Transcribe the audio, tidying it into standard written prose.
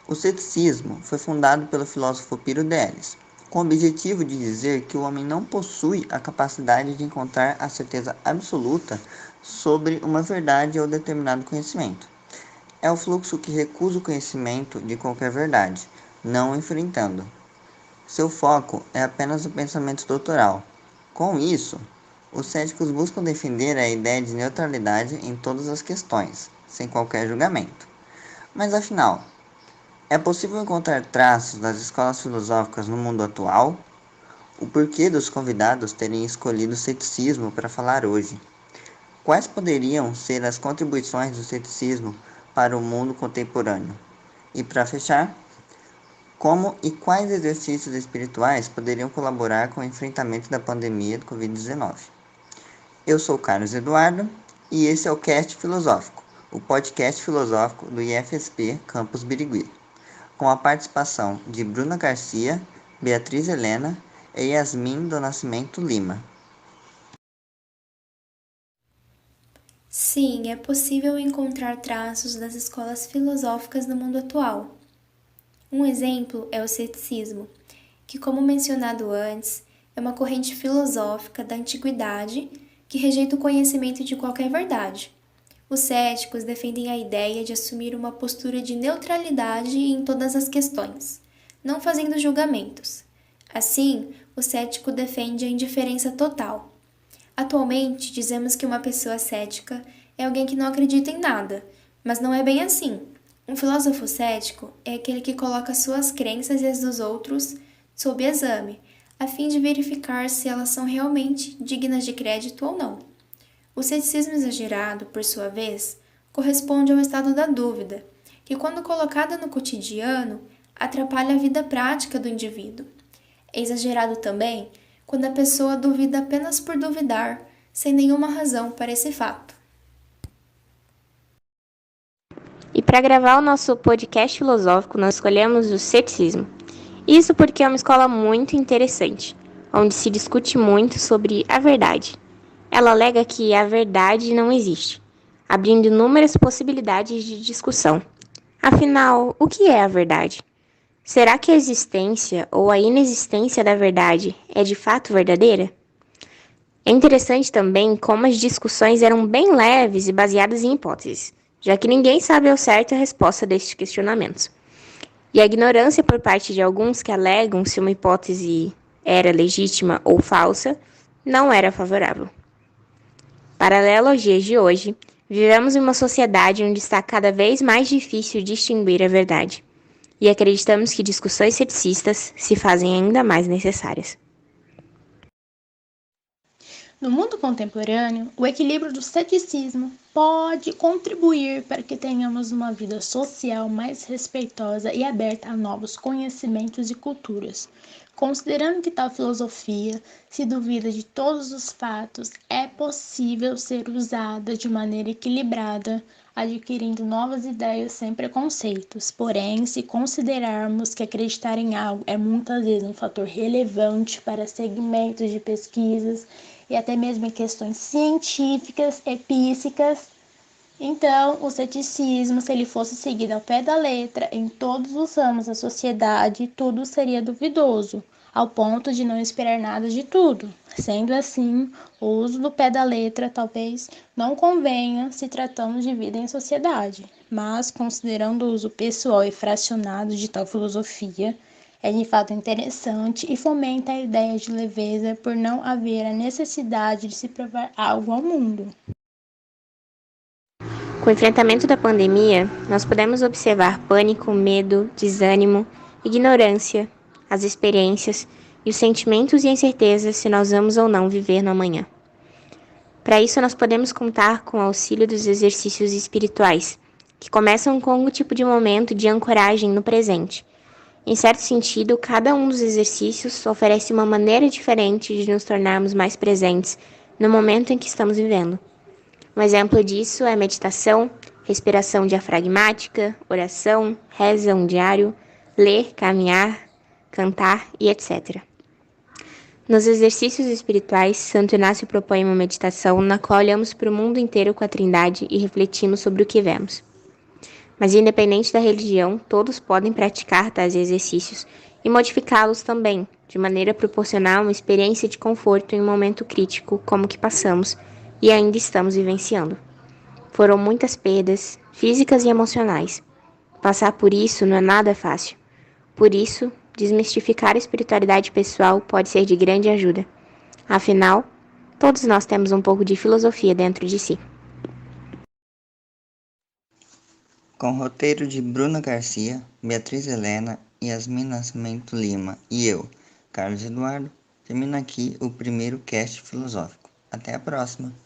O ceticismo foi fundado pelo filósofo Piro Delis, com o objetivo de dizer que o homem não possui a capacidade de encontrar a certeza absoluta sobre uma verdade ou determinado conhecimento. É o fluxo que recusa o conhecimento de qualquer verdade, não o enfrentando. Seu foco é apenas o pensamento doutoral. Com isso, os céticos buscam defender a ideia de neutralidade em todas as questões, sem qualquer julgamento. Mas afinal, é possível encontrar traços das escolas filosóficas no mundo atual? O porquê dos convidados terem escolhido o ceticismo para falar hoje? Quais poderiam ser as contribuições do ceticismo para o mundo contemporâneo? E para fechar, como e quais exercícios espirituais poderiam colaborar com o enfrentamento da pandemia do Covid-19? Eu sou Carlos Eduardo e esse é o Cast Filosófico, o podcast filosófico do IFSP Campus Birigui, com a participação de Bruna Garcia, Beatriz Helena e Yasmin do Nascimento Lima. Sim, é possível encontrar traços das escolas filosóficas no mundo atual. Um exemplo é o ceticismo, que, como mencionado antes, é uma corrente filosófica da antiguidade que rejeita o conhecimento de qualquer verdade. Os céticos defendem a ideia de assumir uma postura de neutralidade em todas as questões, não fazendo julgamentos. Assim, o cético defende a indiferença total. Atualmente, dizemos que uma pessoa cética é alguém que não acredita em nada, mas não é bem assim. Um filósofo cético é aquele que coloca suas crenças e as dos outros sob exame, a fim de verificar se elas são realmente dignas de crédito ou não. O ceticismo exagerado, por sua vez, corresponde ao estado da dúvida, que, quando colocada no cotidiano, atrapalha a vida prática do indivíduo. É exagerado também quando a pessoa duvida apenas por duvidar, sem nenhuma razão para esse fato. E para gravar o nosso podcast filosófico, nós escolhemos o ceticismo. Isso porque é uma escola muito interessante, onde se discute muito sobre a verdade. Ela alega que a verdade não existe, abrindo inúmeras possibilidades de discussão. Afinal, o que é a verdade? Será que a existência ou a inexistência da verdade é de fato verdadeira? É interessante também como as discussões eram bem leves e baseadas em hipóteses, já que ninguém sabe ao certo a resposta destes questionamentos. E a ignorância por parte de alguns que alegam se uma hipótese era legítima ou falsa não era favorável. Paralelo aos dias de hoje, vivemos em uma sociedade onde está cada vez mais difícil distinguir a verdade, e acreditamos que discussões ceticistas se fazem ainda mais necessárias. No mundo contemporâneo, o equilíbrio do ceticismo pode contribuir para que tenhamos uma vida social mais respeitosa e aberta a novos conhecimentos e culturas. Considerando que tal filosofia se duvida de todos os fatos, é possível ser usada de maneira equilibrada, adquirindo novas ideias sem preconceitos. Porém, se considerarmos que acreditar em algo é muitas vezes um fator relevante para segmentos de pesquisas e até mesmo em questões científicas e psíquicas, então o ceticismo, se ele fosse seguido ao pé da letra em todos os ramos da sociedade, tudo seria duvidoso, ao ponto de não esperar nada de tudo. Sendo assim, o uso do pé da letra talvez não convenha se tratando de vida em sociedade, mas considerando o uso pessoal e fracionado de tal filosofia, é de fato interessante e fomenta a ideia de leveza por não haver a necessidade de se provar algo ao mundo. Com o enfrentamento da pandemia, nós podemos observar pânico, medo, desânimo, ignorância, as experiências e os sentimentos e incertezas se nós vamos ou não viver no amanhã. Para isso, nós podemos contar com o auxílio dos exercícios espirituais, que começam com um tipo de momento de ancoragem no presente. Em certo sentido, cada um dos exercícios oferece uma maneira diferente de nos tornarmos mais presentes no momento em que estamos vivendo. Um exemplo disso é a meditação, respiração diafragmática, oração, reza um diário, ler, caminhar, cantar e etc. Nos exercícios espirituais, Santo Inácio propõe uma meditação na qual olhamos para o mundo inteiro com a Trindade e refletimos sobre o que vemos. Mas independente da religião, todos podem praticar tais exercícios e modificá-los também, de maneira a proporcionar uma experiência de conforto em um momento crítico como o que passamos e ainda estamos vivenciando. Foram muitas perdas, físicas e emocionais. Passar por isso não é nada fácil. Por isso, desmistificar a espiritualidade pessoal pode ser de grande ajuda. Afinal, todos nós temos um pouco de filosofia dentro de si. Com roteiro de Bruna Garcia, Beatriz Helena, Yasmin Nascimento Lima e eu, Carlos Eduardo, termina aqui o primeiro cast filosófico. Até a próxima!